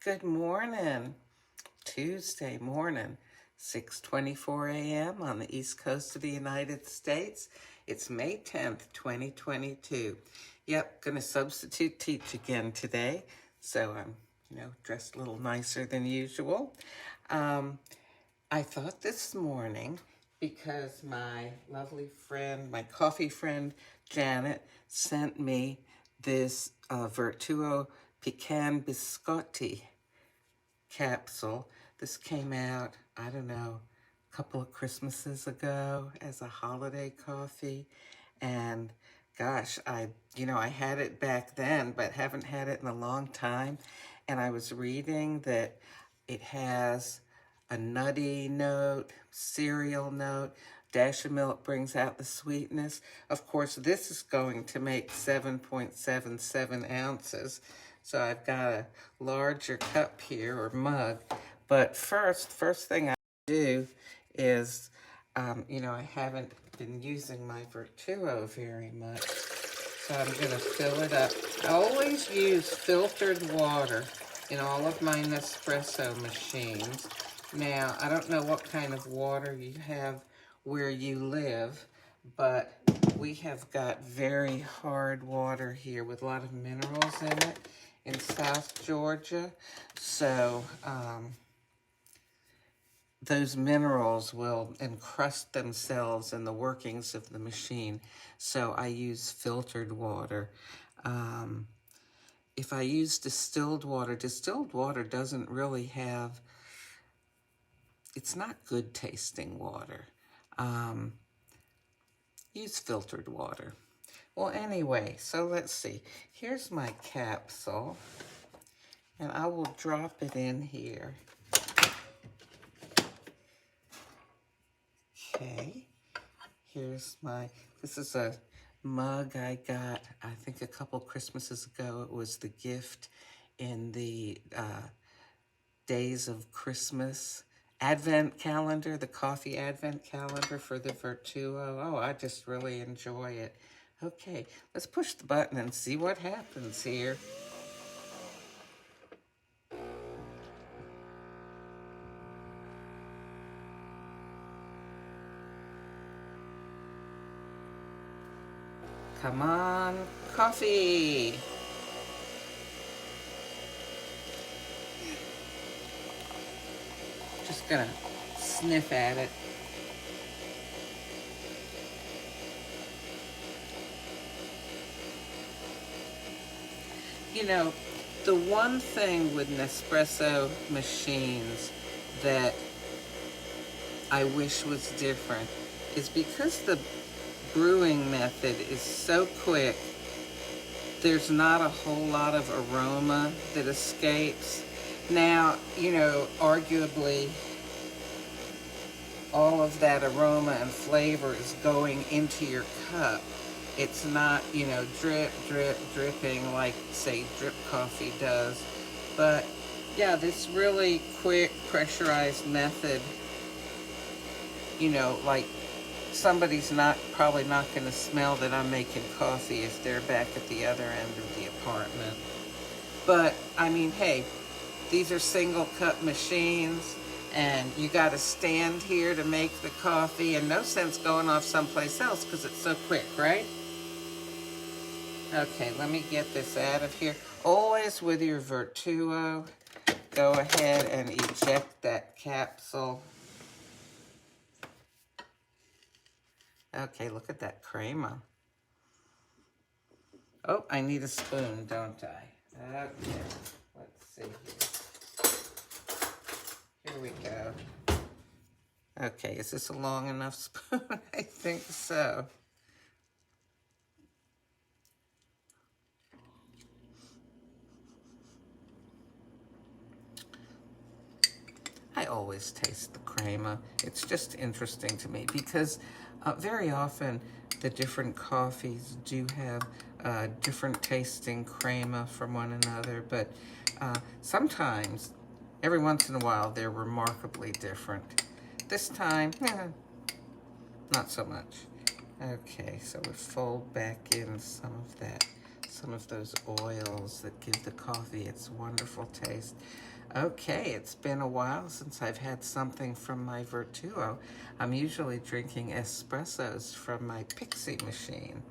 Good morning. Tuesday morning, 6:24 a.m. on the East Coast of the United States. It's May 10th, 2022. Yep, gonna substitute teach again today. So I'm, dressed a little nicer than usual. I thought this morning, because my lovely friend, my coffee friend, Janet, sent me this Vertuo Pecan Biscotti capsule. This came out, I don't know, a couple of Christmases ago as a holiday coffee. And gosh, I had it back then, but haven't had it in a long time. And I was reading that it has a nutty note, cereal note, dash of milk brings out the sweetness. Of course, this is going to make 7.77 ounces. So I've got a larger cup here, or mug. But first thing I do is, I haven't been using my Vertuo very much. So I'm going to fill it up. I always use filtered water in all of my Nespresso machines. Now, I don't know what kind of water you have where you live, but we have got very hard water here with a lot of minerals in it in South Georgia. So those minerals will encrust themselves in the workings of the machine. So I use filtered water. If I use distilled water doesn't really have, it's not good tasting water. Use filtered water. Well, anyway, so let's see. Here's my capsule, and I will drop it in here. Okay, here's this is a mug I got, I think a couple Christmases ago. It was the gift in the Days of Christmas Advent calendar, the coffee Advent calendar for the Vertuo. Oh, I just really enjoy it. Okay, let's push the button and see what happens here. Come on, coffee. Just gonna sniff at it. You know, the one thing with Nespresso machines that I wish was different is because the brewing method is so quick, there's not a whole lot of aroma that escapes. Now, arguably, all of that aroma and flavor is going into your cup. It's not, drip, drip, dripping like, say, drip coffee does. But, yeah, this really quick, pressurized method, like, somebody's probably not going to smell that I'm making coffee if they're back at the other end of the apartment. But, I mean, hey, these are single cup machines, and you got to stand here to make the coffee, and no sense going off someplace else because it's so quick, right? Okay, let me get this out of here. Always with your Vertuo, go ahead and eject that capsule. Okay, look at that crema. Oh, I need a spoon, don't I? Okay, let's see here. Here we go. Okay, is this a long enough spoon? I think so. I always taste the crema. It's just interesting to me because very often the different coffees do have different tasting crema from one another, but sometimes, every once in a while, they're remarkably different. This time, not so much. Okay, so we fold back in some of that some of those oils that give the coffee its wonderful taste. Okay, it's been a while since I've had something from my Vertuo. I'm usually drinking espressos from my Pixie machine.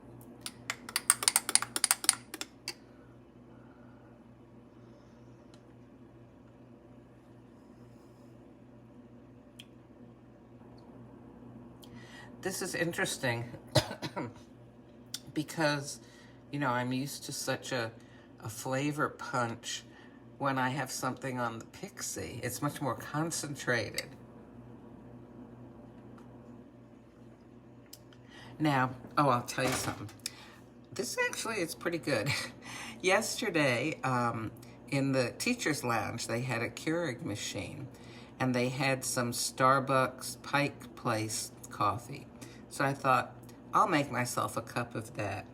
This is interesting because, you know, I'm used to such a flavor punch when I have something on the Pixie. It's much more concentrated. Now, oh, I'll tell you something. This actually is pretty good. Yesterday, in the teacher's lounge, they had a Keurig machine, and they had some Starbucks Pike Place coffee. So I thought, I'll make myself a cup of that.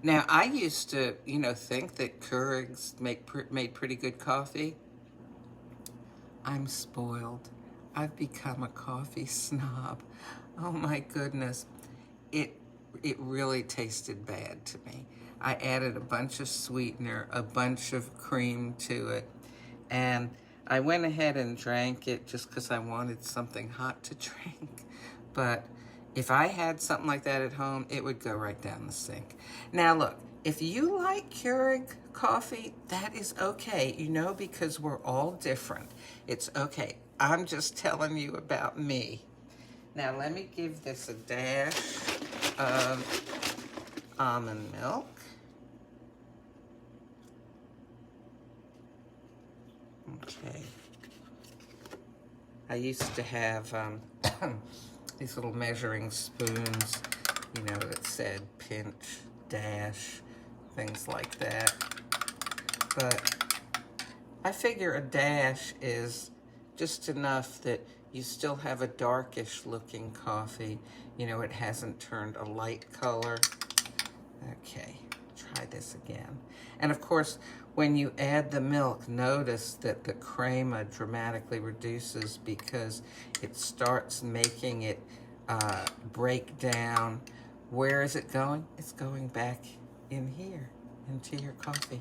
Now, I used to, you know, think that Keurigs made pretty good coffee. I'm spoiled. I've become a coffee snob. Oh my goodness. It really tasted bad to me. I added a bunch of sweetener, a bunch of cream to it, and I went ahead and drank it just because I wanted something hot to drink. But if I had something like that at home, it would go right down the sink. Now look, if you like Keurig coffee, that is okay, you know, because we're all different. It's okay. I'm just telling you about me. Now let me give this a dash of almond milk. Okay. I used to have these little measuring spoons, you know, that said pinch, dash, things like that. But I figure a dash is just enough that you still have a darkish looking coffee. You know, it hasn't turned a light color. Okay, try this again. And of course, when you add the milk, notice that the crema dramatically reduces because it starts making it break down. Where is it going? It's going back in here, into your coffee.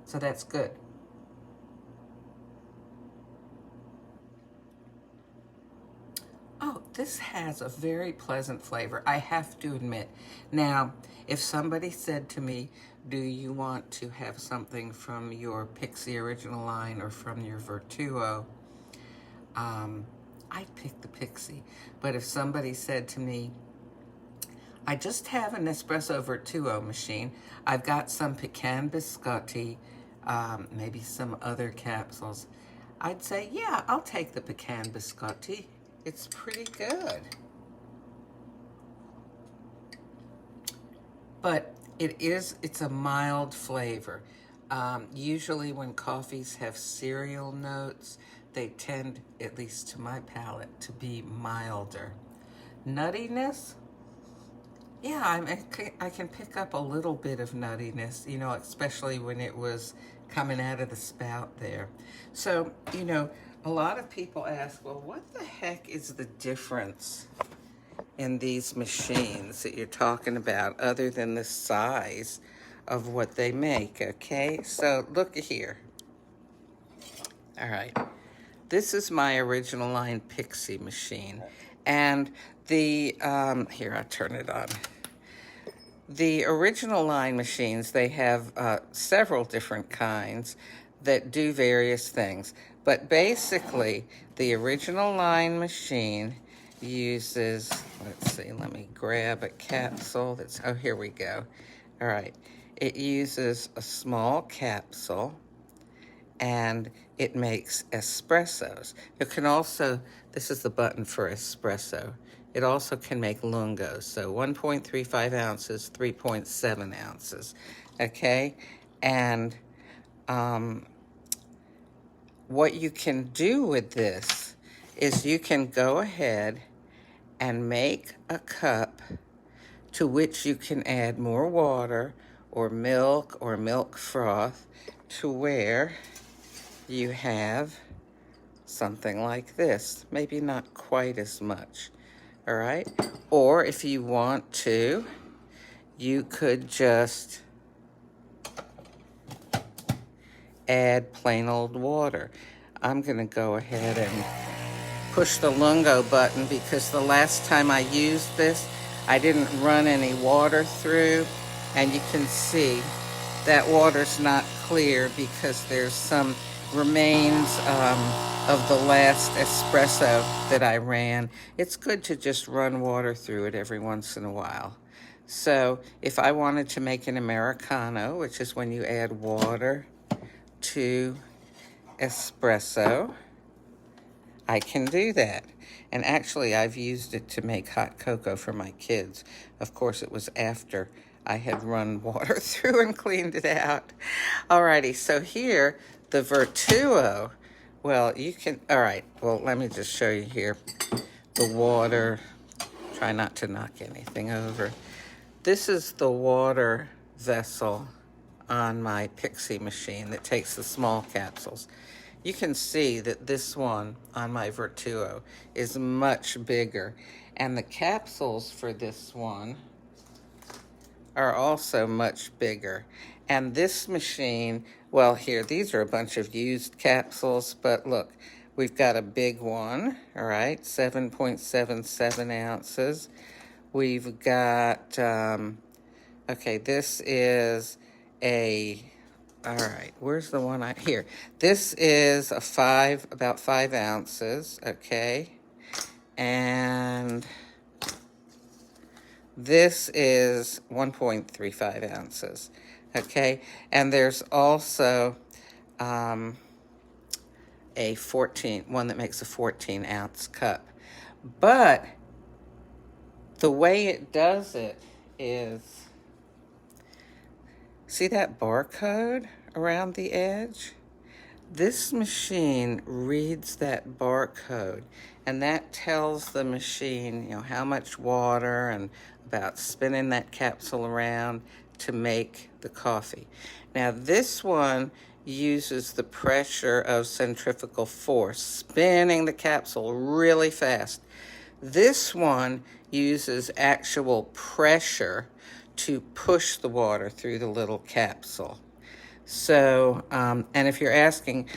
So that's good. Oh, this has a very pleasant flavor, I have to admit. Now, if somebody said to me, do you want to have something from your Pixie Original Line or from your Vertuo? I'd pick the Pixie. But if somebody said to me, I just have an Nespresso Vertuo machine, I've got some Pecan Biscotti, maybe some other capsules, I'd say, yeah, I'll take the Pecan Biscotti. It's pretty good. But it's a mild flavor. Usually when coffees have cereal notes, they tend, at least to my palate, to be milder. Nuttiness? Yeah, I can pick up a little bit of nuttiness, you know, especially when it was coming out of the spout there. So, you know, a lot of people ask, well, what the heck is the difference in these machines that you're talking about other than the size of what they make, okay? So look here. All right. This is my Original Line Pixie machine. And the, here, I'll turn it on. The Original Line machines, they have several different kinds that do various things. But basically, the Original Line machine uses, let's see, let me grab a capsule that's, oh, here we go. All right, it uses a small capsule and it makes espressos. It can also, this is the button for espresso. It also can make lungos, so 1.35 ounces, 3.7 ounces, okay? And what you can do with this is you can go ahead and make a cup to which you can add more water or milk froth to where you have something like this. Maybe not quite as much, all right? Or if you want to, you could just add plain old water. I'm going to go ahead and push the lungo button because the last time I used this, I didn't run any water through, and you can see that water's not clear because there's some remains of the last espresso that I ran. It's good to just run water through it every once in a while. So if I wanted to make an Americano, which is when you add water to espresso, I can do that. And actually, I've used it to make hot cocoa for my kids. Of course, it was after I had run water through and cleaned it out. Alrighty, so here, the Vertuo, well, you can, all right, well, let me just show you here. The water, try not to knock anything over. This is the water vessel on my Pixie machine that takes the small capsules. You can see that this one on my Vertuo is much bigger, and the capsules for this one are also much bigger. And this machine, well, here, these are a bunch of used capsules, but look, we've got a big one, all right, 7.77 ounces. We've got, okay, this is a, all right, where's the one here? This is about 5 ounces, okay? And this is 1.35 ounces, okay? And there's also one that makes a 14-ounce cup. But the way it does it is, see that barcode around the edge? This machine reads that barcode, and that tells the machine, you know, how much water and about spinning that capsule around to make the coffee. Now this one uses the pressure of centrifugal force, spinning the capsule really fast. This one uses actual pressure to push the water through the little capsule. So, and if you're asking,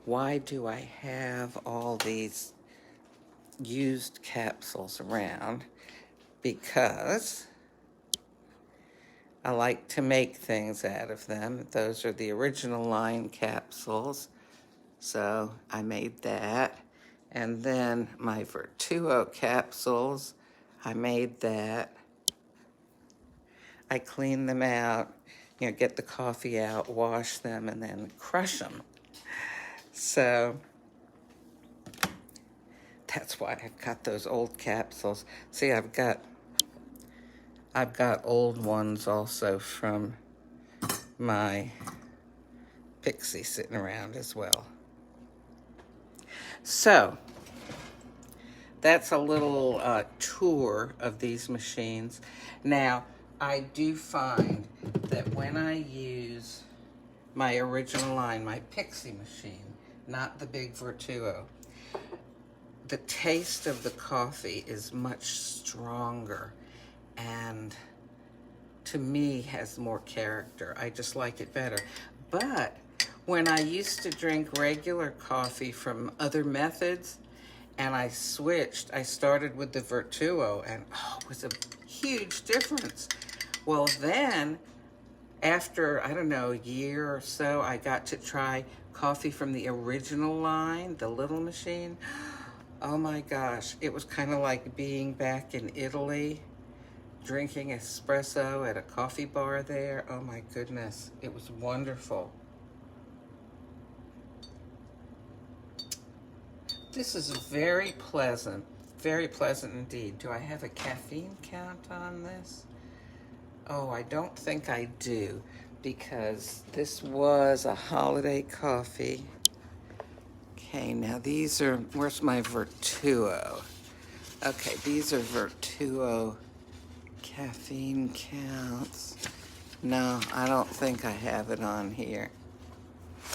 why do I have all these used capsules around? Because I like to make things out of them. Those are the original line capsules. So I made that. And then my Vertuo capsules, I made that. I clean them out, you know, get the coffee out, wash them, and then crush them. So that's why I've got those old capsules. See, I've got old ones also from my Pixie sitting around as well. So that's a little tour of these machines. Now, I do find that when I use my original line, my Pixie machine, not the big Vertuo, the taste of the coffee is much stronger and to me has more character. I just like it better. But when I used to drink regular coffee from other methods and I switched, I started with the Vertuo and it was a huge difference. Well then, after, I don't know, a year or so, I got to try coffee from the original line, the little machine. Oh my gosh, it was kind of like being back in Italy, drinking espresso at a coffee bar there. Oh my goodness, it was wonderful. This is very pleasant indeed. Do I have a caffeine count on this? Oh, I don't think I do, because this was a holiday coffee. Okay, now these are, where's my Vertuo? Okay, these are Vertuo caffeine counts. No, I don't think I have it on here.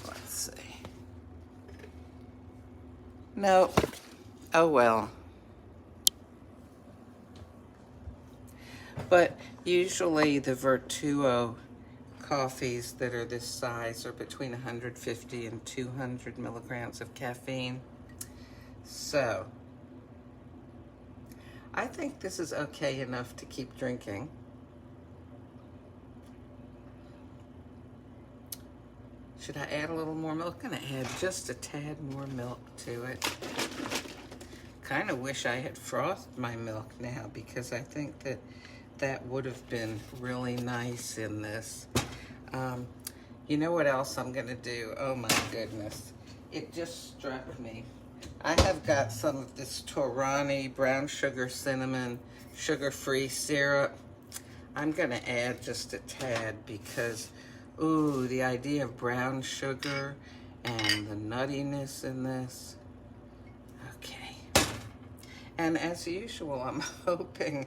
Let's see. Nope. Oh well. But usually the Vertuo coffees that are this size are between 150 and 200 milligrams of caffeine. So, I think this is okay enough to keep drinking. Should I add a little more milk? I'm gonna add just a tad more milk to it. Kind of wish I had frothed my milk now, because I think that would have been really nice in this. You know what else I'm gonna do? Oh my goodness. It just struck me. I have got some of this Torani brown sugar cinnamon sugar-free syrup. I'm gonna add just a tad because, ooh, the idea of brown sugar and the nuttiness in this. Okay. And as usual, I'm hoping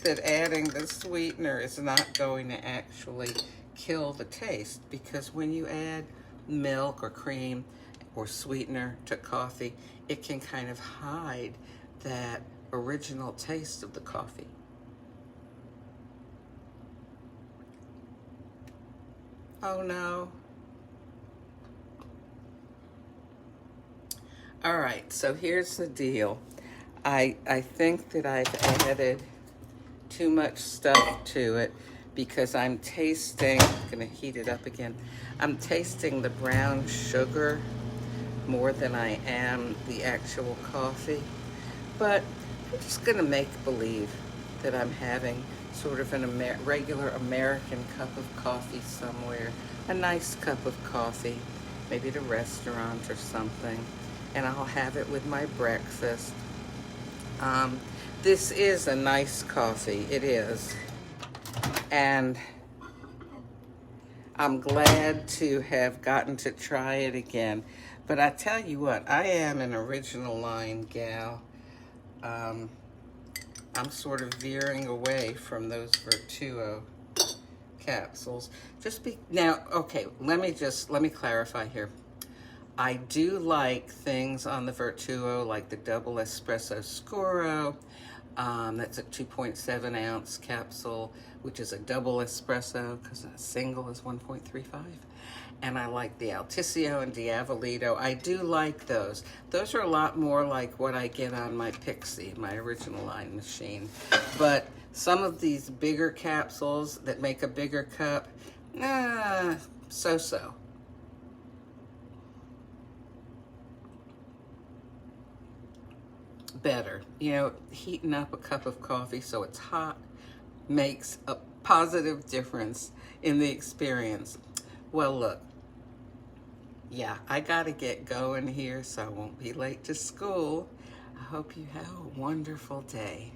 that adding the sweetener is not going to actually kill the taste, because when you add milk or cream or sweetener to coffee, it can kind of hide that original taste of the coffee. Oh no. All right, so here's the deal. I think that I've added too much stuff to it, because I'm tasting, I'm gonna heat it up again. I'm tasting the brown sugar more than I am the actual coffee. But I'm just gonna make believe that I'm having sort of an regular American cup of coffee somewhere, a nice cup of coffee, maybe at a restaurant or something, and I'll have it with my breakfast. This is a nice coffee, it is. And I'm glad to have gotten to try it again. But I tell you what, I am an original line gal. I'm sort of veering away from those Vertuo capsules. Now, okay, let me clarify here. I do like things on the Vertuo, like the double espresso scuro. That's a 2.7 ounce capsule, which is a double espresso, because a single is 1.35. And I like the Altisio and Diavolito. I do like those. Those are a lot more like what I get on my Pixie, my original line machine. But some of these bigger capsules that make a bigger cup, so-so. Better. You know, heating up a cup of coffee so it's hot makes a positive difference in the experience. Well, look, yeah, I gotta get going here so I won't be late to school. I hope you have a wonderful day.